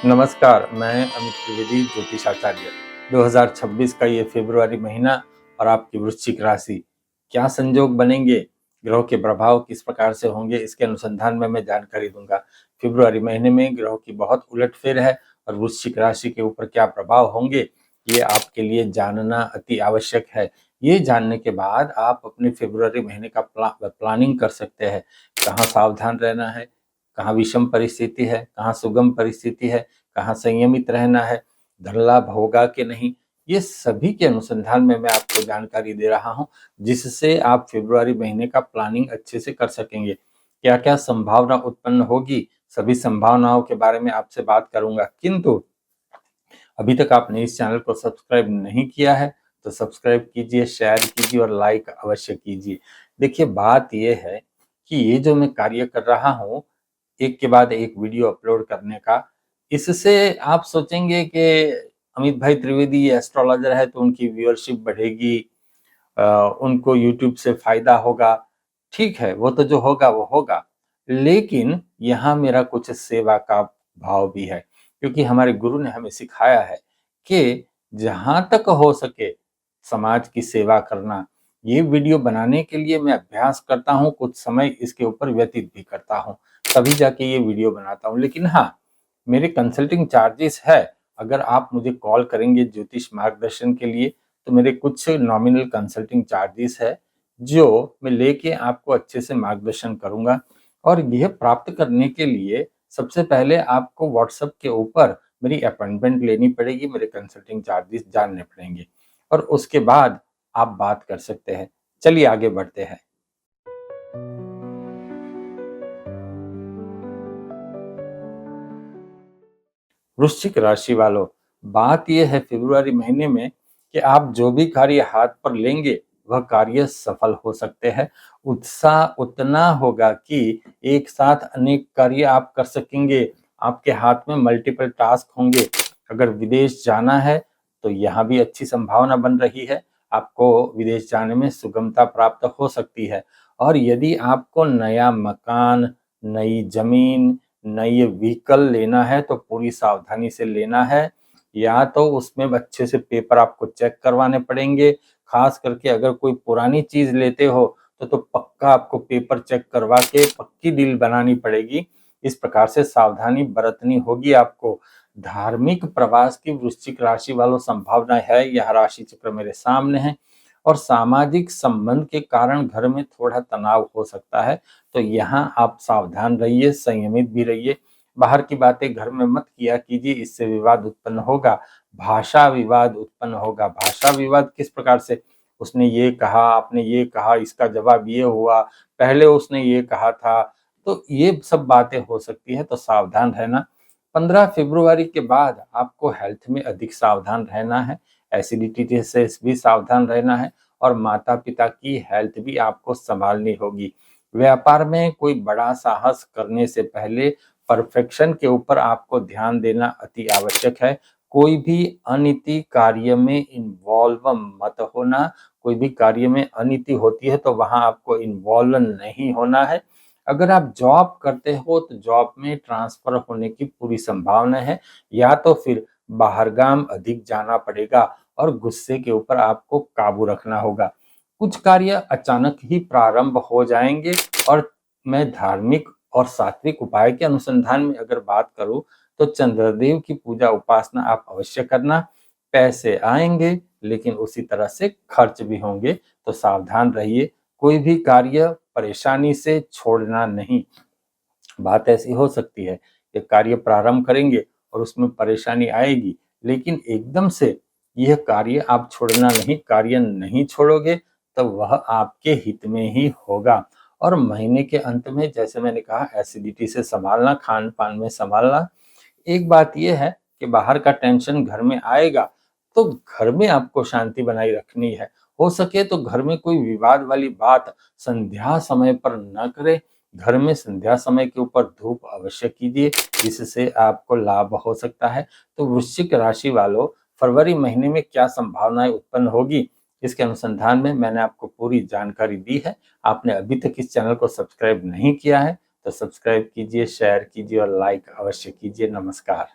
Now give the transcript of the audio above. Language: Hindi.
नमस्कार, मैं अमित त्रिवेदी ज्योतिषाचार्य। 2026 का ये फरवरी महीना और आपकी वृश्चिक राशि, क्या संयोग बनेंगे, ग्रहों के प्रभाव किस प्रकार से होंगे, इसके अनुसंधान में मैं जानकारी दूंगा। फरवरी महीने में ग्रहों की बहुत उलटफेर है और वृश्चिक राशि के ऊपर क्या प्रभाव होंगे, ये आपके लिए जानना अति आवश्यक है। ये जानने के बाद आप अपने फरवरी महीने का प्लानिंग कर सकते हैं। कहाँ सावधान रहना है, कहाँ विषम परिस्थिति है, कहाँ सुगम परिस्थिति है, कहाँ संयमित रहना है, धन लाभ होगा कि नहीं, ये सभी के अनुसंधान में मैं आपको जानकारी दे रहा हूं, जिससे आप फरवरी महीने का प्लानिंग अच्छे से कर सकेंगे। क्या क्या संभावना उत्पन्न होगी, सभी संभावनाओं के बारे में आपसे बात करूंगा। किंतु अभी तक आपने इस चैनल को सब्सक्राइब नहीं किया है तो सब्सक्राइब कीजिए, शेयर कीजिए और लाइक अवश्य कीजिए। देखिए, बात यह है कि ये जो मैं कार्य कर रहा हूँ, एक के बाद एक वीडियो अपलोड करने का, इससे आप सोचेंगे कि अमित भाई त्रिवेदी एस्ट्रोलॉजर है तो उनकी व्यूअरशिप बढ़ेगी, उनको यूट्यूब से फायदा होगा। ठीक है, वो तो जो होगा वो होगा, लेकिन यहाँ मेरा कुछ सेवा का भाव भी है, क्योंकि हमारे गुरु ने हमें सिखाया है कि जहां तक हो सके समाज की सेवा करना। ये वीडियो बनाने के लिए मैं अभ्यास करता हूँ, कुछ समय इसके ऊपर व्यतीत भी करता हूँ, तभी जाके ये वीडियो बनाता हूँ। लेकिन हाँ, मेरे कंसल्टिंग चार्जेस है। अगर आप मुझे कॉल करेंगे ज्योतिष मार्गदर्शन के लिए, तो मेरे कुछ नॉमिनल कंसल्टिंग चार्जेस है, जो मैं लेके आपको अच्छे से मार्गदर्शन करूंगा। और यह प्राप्त करने के लिए सबसे पहले आपको व्हाट्सएप के ऊपर मेरी अपॉइंटमेंट लेनी पड़ेगी, मेरे कंसल्टिंग चार्जेस जानने पड़ेंगे, और उसके बाद आप बात कर सकते हैं। चलिए आगे बढ़ते हैं। वृश्चिक राशि वालों, बात यह है फरवरी महीने में कि आप जो भी कार्य हाथ पर लेंगे वह कार्य सफल हो सकते हैं। उत्साह उतना होगा कि एक साथ अनेक कार्य आप कर सकेंगे। आपके हाथ में मल्टीपल टास्क होंगे। अगर विदेश जाना है तो यहाँ भी अच्छी संभावना बन रही है, आपको विदेश जाने में सुगमता प्राप्त हो सकती है। और यदि आपको नया मकान, नई जमीन, नई व्हीकल लेना है तो पूरी सावधानी से लेना है, या तो उसमें अच्छे से पेपर आपको चेक करवाने पड़ेंगे। खास करके अगर कोई पुरानी चीज लेते हो तो पक्का आपको पेपर चेक करवा के पक्की डील बनानी पड़ेगी। इस प्रकार से सावधानी बरतनी होगी आपको। धार्मिक प्रवास की वृश्चिक राशि वालों संभावना है, यह राशि चक्र मेरे सामने है। और सामाजिक संबंध के कारण घर में थोड़ा तनाव हो सकता है, तो यहाँ आप सावधान रहिए, संयमित भी रहिए। बाहर की बातें घर में मत किया कीजिए, इससे विवाद उत्पन्न होगा। भाषा विवाद उत्पन्न होगा। भाषा विवाद किस प्रकार से, उसने ये कहा, आपने ये कहा, इसका जवाब ये हुआ, पहले उसने ये कहा था, तो ये सब बातें हो सकती है, तो सावधान रहना। 15 फरवरी के बाद आपको हेल्थ में अधिक सावधान रहना है। एसिडिटी से भी सावधान रहना है, और माता पिता की हेल्थ भी आपको संभालनी होगी। व्यापार में कोई बड़ा साहस करने से पहले परफेक्शन के ऊपर आपको ध्यान देना अति आवश्यक है। कोई भी अनिति कार्य में इन्वॉल्व मत होना। कोई भी कार्य में अनिति होती है तो वहां आपको इन्वॉल्व नहीं होना है। अगर आप जॉब करते हो तो जॉब में ट्रांसफर होने की पूरी संभावना है, या तो फिर बाहरगाम अधिक जाना पड़ेगा, और गुस्से के ऊपर आपको काबू रखना होगा। कुछ कार्य अचानक ही प्रारंभ हो जाएंगे। और मैं धार्मिक और सात्विक उपाय के अनुसंधान में अगर बात करूं तो चंद्रदेव की पूजा उपासना आप अवश्य करना। पैसे आएंगे लेकिन उसी तरह से खर्च भी होंगे, तो सावधान रहिए। कोई भी कार्य परेशानी से छोड़ना नहीं। बात ऐसी हो सकती है कि कार्य प्रारंभ करेंगे और उसमें परेशानी आएगी, लेकिन एकदम से यह कार्य आप छोड़ना नहीं। कार्य नहीं छोड़ोगे तो वह आपके हित में ही होगा। और महीने के अंत में, जैसे मैंने कहा, एसिडिटी से संभालना, खान पान में संभालना। एक बात यह है कि बाहर का टेंशन घर में आएगा, तो घर में आपको शांति बनाई रखनी है। हो सके तो घर में कोई विवाद वाली बात संध्या समय पर न करें। घर में संध्या समय के ऊपर धूप अवश्य कीजिए, जिससे आपको लाभ हो सकता है। तो वृश्चिक राशि वालों, फरवरी महीने में क्या संभावनाएं उत्पन्न होगी, इसके अनुसंधान में मैंने आपको पूरी जानकारी दी है। आपने अभी तक इस चैनल को सब्सक्राइब नहीं किया है तो सब्सक्राइब कीजिए, शेयर कीजिए और लाइक अवश्य कीजिए। नमस्कार।